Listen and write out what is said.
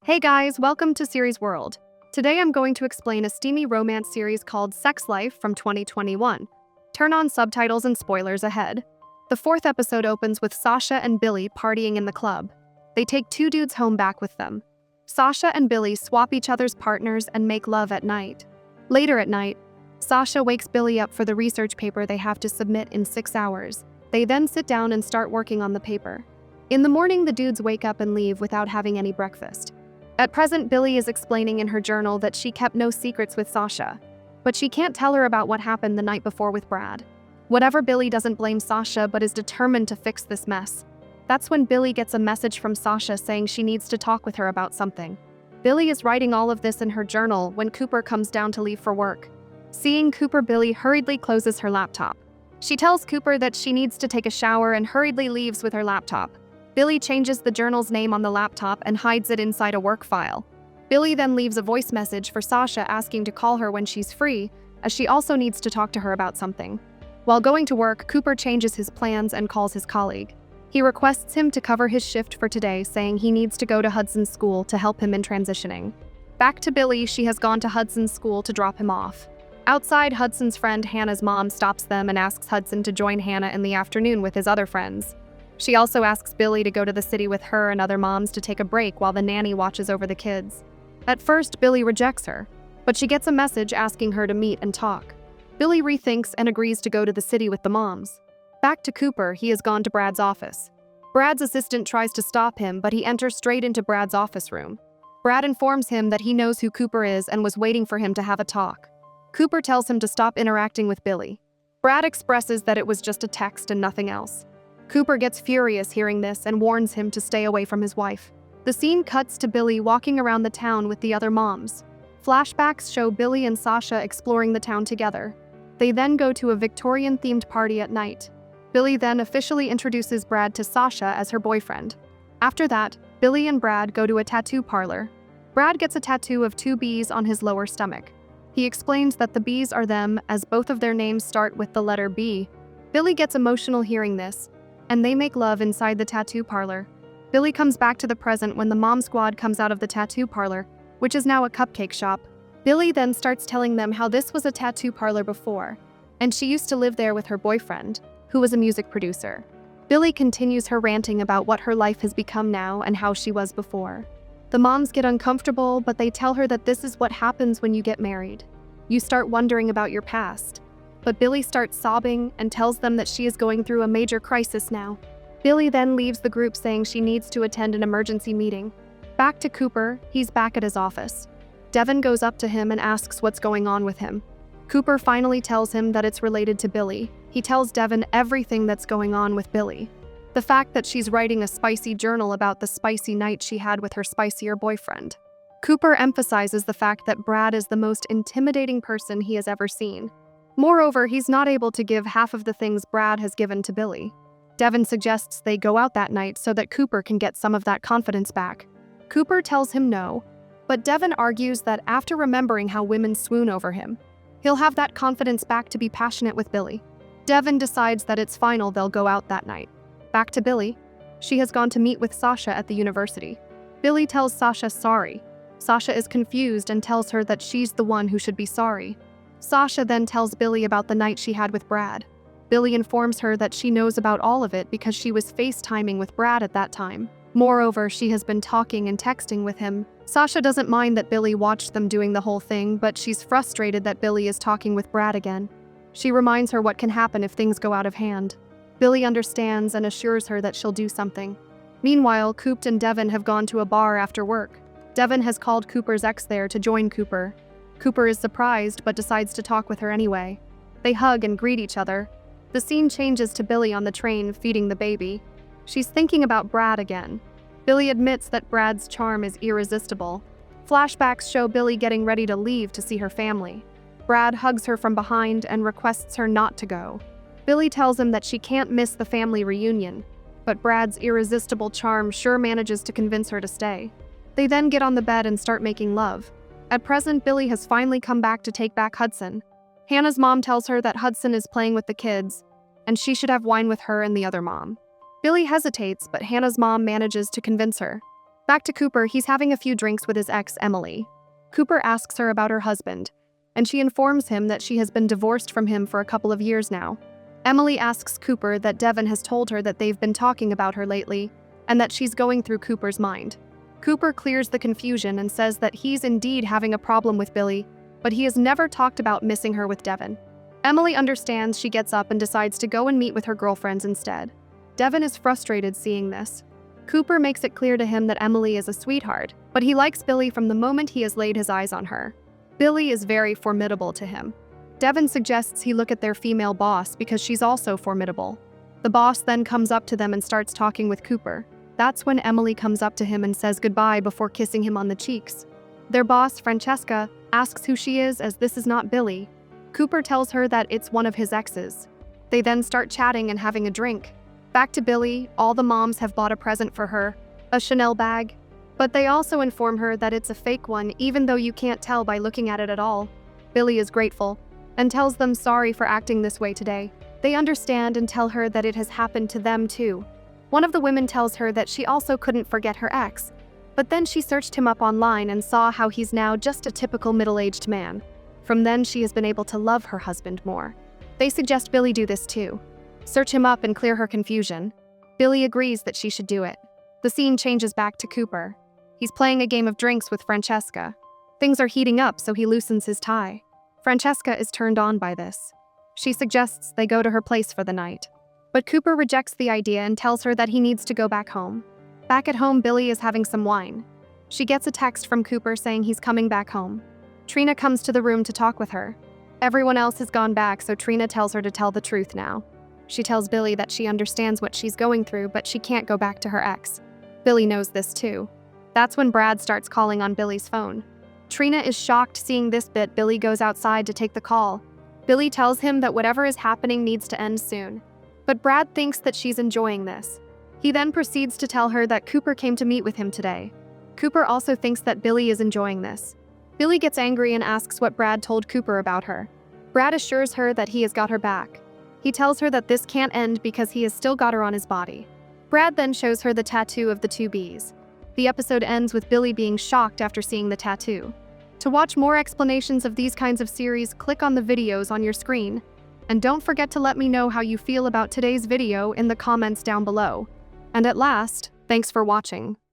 Hey guys, welcome to Series World. Today I'm going to explain a steamy romance series called Sex Life from 2021. Turn on subtitles and spoilers ahead. The fourth episode opens with Sasha and Billie partying in the club. They take two dudes home back with them. Sasha and Billie swap each other's partners and make love at night. Later at night, Sasha wakes Billie up for the research paper they have to submit in 6 hours. They then sit down and start working on the paper. In the morning, the dudes wake up and leave without having any breakfast. At present, Billie is explaining in her journal that she kept no secrets with Sasha, but she can't tell her about what happened the night before with Brad. Whatever, Billie doesn't blame Sasha but is determined to fix this mess. That's when Billie gets a message from Sasha saying she needs to talk with her about something. Billie is writing all of this in her journal when Cooper comes down to leave for work. Seeing Cooper, Billie hurriedly closes her laptop. She tells Cooper that she needs to take a shower and hurriedly leaves with her laptop. Billie changes the journal's name on the laptop and hides it inside a work file. Billie then leaves a voice message for Sasha asking to call her when she's free, as she also needs to talk to her about something. While going to work, Cooper changes his plans and calls his colleague. He requests him to cover his shift for today, saying he needs to go to Hudson's school to help him in transitioning. Back to Billie, she has gone to Hudson's school to drop him off. Outside, Hudson's friend Hannah's mom stops them and asks Hudson to join Hannah in the afternoon with his other friends. She also asks Billie to go to the city with her and other moms to take a break while the nanny watches over the kids. At first, Billie rejects her, but she gets a message asking her to meet and talk. Billie rethinks and agrees to go to the city with the moms. Back to Cooper, he has gone to Brad's office. Brad's assistant tries to stop him, but he enters straight into Brad's office room. Brad informs him that he knows who Cooper is and was waiting for him to have a talk. Cooper tells him to stop interacting with Billie. Brad expresses that it was just a text and nothing else. Cooper gets furious hearing this and warns him to stay away from his wife. The scene cuts to Billie walking around the town with the other moms. Flashbacks show Billie and Sasha exploring the town together. They then go to a Victorian-themed party at night. Billie then officially introduces Brad to Sasha as her boyfriend. After that, Billie and Brad go to a tattoo parlor. Brad gets a tattoo of 2 bees on his lower stomach. He explains that the bees are them as both of their names start with the letter B. Billie gets emotional hearing this, and they make love inside the tattoo parlor. Billie comes back to the present when the mom squad comes out of the tattoo parlor, which is now a cupcake shop. Billie then starts telling them how this was a tattoo parlor before, and she used to live there with her boyfriend, who was a music producer. Billie continues her ranting about what her life has become now and how she was before. The moms get uncomfortable, but they tell her that this is what happens when you get married. You start wondering about your past. But Billie starts sobbing and tells them that she is going through a major crisis now. Billie then leaves the group saying she needs to attend an emergency meeting. Back to Cooper, he's back at his office. Devin goes up to him and asks what's going on with him. Cooper finally tells him that it's related to Billie. He tells Devin everything that's going on with Billie. The fact that she's writing a spicy journal about the spicy night she had with her spicier boyfriend. Cooper emphasizes the fact that Brad is the most intimidating person he has ever seen. Moreover, he's not able to give half of the things Brad has given to Billie. Devin suggests they go out that night so that Cooper can get some of that confidence back. Cooper tells him no, but Devin argues that after remembering how women swoon over him, he'll have that confidence back to be passionate with Billie. Devin decides that it's final, they'll go out that night. Back to Billie. She has gone to meet with Sasha at the university. Billie tells Sasha sorry. Sasha is confused and tells her that she's the one who should be sorry. Sasha then tells Billie about the night she had with Brad. Billie informs her that she knows about all of it because she was FaceTiming with Brad at that time. Moreover, she has been talking and texting with him. Sasha doesn't mind that Billie watched them doing the whole thing, but she's frustrated that Billie is talking with Brad again. She reminds her what can happen if things go out of hand. Billie understands and assures her that she'll do something. Meanwhile, Coop and Devin have gone to a bar after work. Devin has called Cooper's ex there to join Cooper. Cooper is surprised but decides to talk with her anyway. They hug and greet each other. The scene changes to Billie on the train feeding the baby. She's thinking about Brad again. Billie admits that Brad's charm is irresistible. Flashbacks show Billie getting ready to leave to see her family. Brad hugs her from behind and requests her not to go. Billie tells him that she can't miss the family reunion, but Brad's irresistible charm sure manages to convince her to stay. They then get on the bed and start making love. At present, Billie has finally come back to take back Hudson. Hannah's mom tells her that Hudson is playing with the kids, and she should have wine with her and the other mom. Billie hesitates, but Hannah's mom manages to convince her. Back to Cooper, he's having a few drinks with his ex, Emily. Cooper asks her about her husband, and she informs him that she has been divorced from him for a couple of years now. Emily asks Cooper that Devin has told her that they've been talking about her lately, and that she's going through Cooper's mind. Cooper clears the confusion and says that he's indeed having a problem with Billie, but he has never talked about missing her with Devin. Emily understands. She gets up and decides to go and meet with her girlfriends instead. Devin is frustrated seeing this. Cooper makes it clear to him that Emily is a sweetheart, but he likes Billie from the moment he has laid his eyes on her. Billie is very formidable to him. Devin suggests he look at their female boss because she's also formidable. The boss then comes up to them and starts talking with Cooper. That's when Emily comes up to him and says goodbye before kissing him on the cheeks. Their boss, Francesca, asks who she is, as this is not Billie. Cooper tells her that it's one of his exes. They then start chatting and having a drink. Back to Billie, all the moms have bought a present for her, a Chanel bag. But they also inform her that it's a fake one, even though you can't tell by looking at it at all. Billie is grateful and tells them sorry for acting this way today. They understand and tell her that it has happened to them too. One of the women tells her that she also couldn't forget her ex, but then she searched him up online and saw how he's now just a typical middle-aged man. From then, she has been able to love her husband more. They suggest Billie do this too. Search him up and clear her confusion. Billie agrees that she should do it. The scene changes back to Cooper. He's playing a game of drinks with Francesca. Things are heating up, so he loosens his tie. Francesca is turned on by this. She suggests they go to her place for the night. But Cooper rejects the idea and tells her that he needs to go back home. Back at home, Billie is having some wine. She gets a text from Cooper saying he's coming back home. Trina comes to the room to talk with her. Everyone else has gone back, so Trina tells her to tell the truth now. She tells Billie that she understands what she's going through, but she can't go back to her ex. Billie knows this too. That's when Brad starts calling on Billie's phone. Trina is shocked seeing this bit. Billie goes outside to take the call. Billie tells him that whatever is happening needs to end soon. But Brad thinks that she's enjoying this. He then proceeds to tell her that Cooper came to meet with him today. Cooper also thinks that Billie is enjoying this. Billie gets angry and asks what Brad told Cooper about her. Brad assures her that he has got her back. He tells her that this can't end because he has still got her on his body. Brad then shows her the tattoo of the two bees. The episode ends with Billie being shocked after seeing the tattoo. To watch more explanations of these kinds of series, click on the videos on your screen. And don't forget to let me know how you feel about today's video in the comments down below. And at last, thanks for watching.